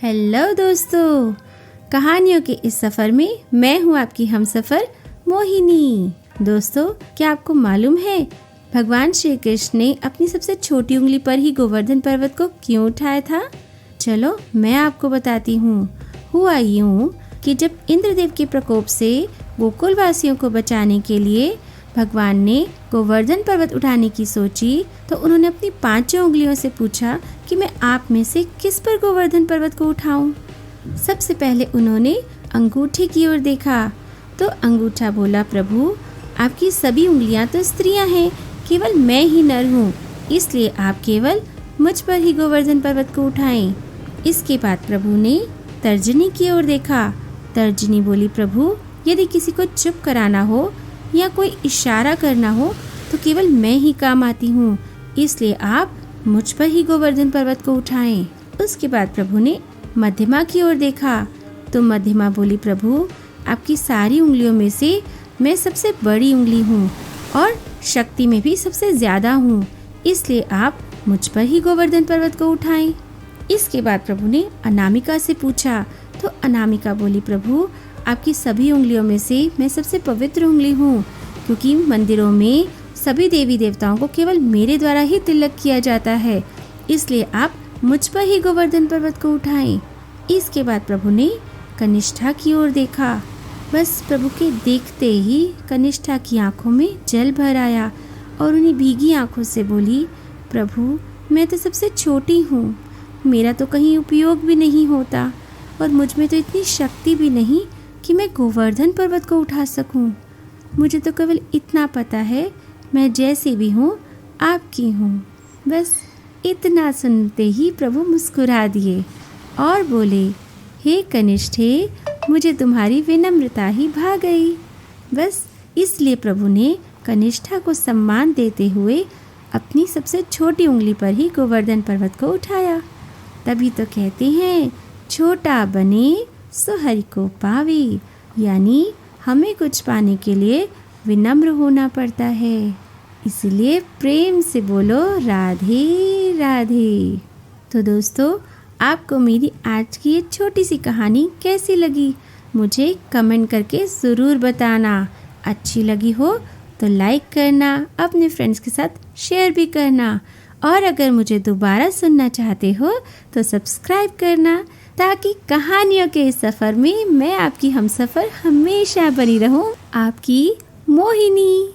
Hello दोस्तों, कहानियों के इस सफ़र में मैं हूँ आपकी हमसफ़र मोहिनी। दोस्तों, क्या आपको मालूम है भगवान श्री कृष्ण ने अपनी सबसे छोटी उंगली पर ही गोवर्धन पर्वत को क्यों उठाया था? चलो मैं आपको बताती हूँ। हुआ यूँ कि जब इंद्रदेव के प्रकोप से गोकुल वासियों को बचाने के लिए भगवान ने गोवर्धन पर्वत उठाने की सोची, तो उन्होंने अपनी 5 उंगलियों से पूछा कि मैं आप में से किस पर गोवर्धन पर्वत को उठाऊं। सबसे पहले उन्होंने अंगूठे की ओर देखा तो अंगूठा बोला, प्रभु आपकी सभी उंगलियां तो स्त्रियां हैं, केवल मैं ही नर हूँ, इसलिए आप केवल मुझ पर ही गोवर्धन पर्वत को उठाएं। इसके बाद प्रभु ने तर्जनी की ओर देखा। तर्जनी बोली, प्रभु यदि किसी को चुप कराना हो या कोई इशारा करना हो तो केवल मैं ही काम आती हूँ, इसलिए आप मुझ पर ही गोवर्धन पर्वत को उठाएं। उसके बाद प्रभु ने मध्यमा की ओर देखा तो मध्यमा बोली, प्रभु आपकी सारी उंगलियों में से मैं सबसे बड़ी उंगली हूँ और शक्ति में भी सबसे ज्यादा हूँ, इसलिए आप मुझ पर ही गोवर्धन पर्वत को उठाएं। इसके बाद प्रभु ने अनामिका से पूछा तो अनामिका बोली, प्रभु आपकी सभी उंगलियों में से मैं सबसे पवित्र उंगली हूँ, क्योंकि मंदिरों में सभी देवी देवताओं को केवल मेरे द्वारा ही तिलक किया जाता है, इसलिए आप मुझ पर ही गोवर्धन पर्वत को उठाएं। इसके बाद प्रभु ने कनिष्ठा की ओर देखा। बस प्रभु के देखते ही कनिष्ठा की आंखों में जल भर आया और उन्हें भीगी आंखों से बोली, प्रभु मैं तो सबसे छोटी हूँ, मेरा तो कहीं उपयोग भी नहीं होता और मुझ में तो इतनी शक्ति भी नहीं कि मैं गोवर्धन पर्वत को उठा सकूं। मुझे तो केवल इतना पता है, मैं जैसी भी हूँ आपकी हूँ। बस इतना सुनते ही प्रभु मुस्कुरा दिए और बोले, हे कनिष्ठे, मुझे तुम्हारी विनम्रता ही भा गई। बस इसलिए प्रभु ने कनिष्ठा को सम्मान देते हुए अपनी सबसे छोटी उंगली पर ही गोवर्धन पर्वत को उठाया। तभी तो कहते हैं, छोटा बने सो हरि को पावे, यानी हमें कुछ पाने के लिए विनम्र होना पड़ता है। इसलिए प्रेम से बोलो राधे राधे। तो दोस्तों, आपको मेरी आज की ये छोटी सी कहानी कैसी लगी मुझे कमेंट करके ज़रूर बताना। अच्छी लगी हो तो लाइक करना, अपने फ्रेंड्स के साथ शेयर भी करना, और अगर मुझे दोबारा सुनना चाहते हो तो सब्सक्राइब करना, ताकि कहानियों के इस सफ़र में मैं आपकी हमसफ़र हमेशा बनी रहूं। आपकी मोहिनी।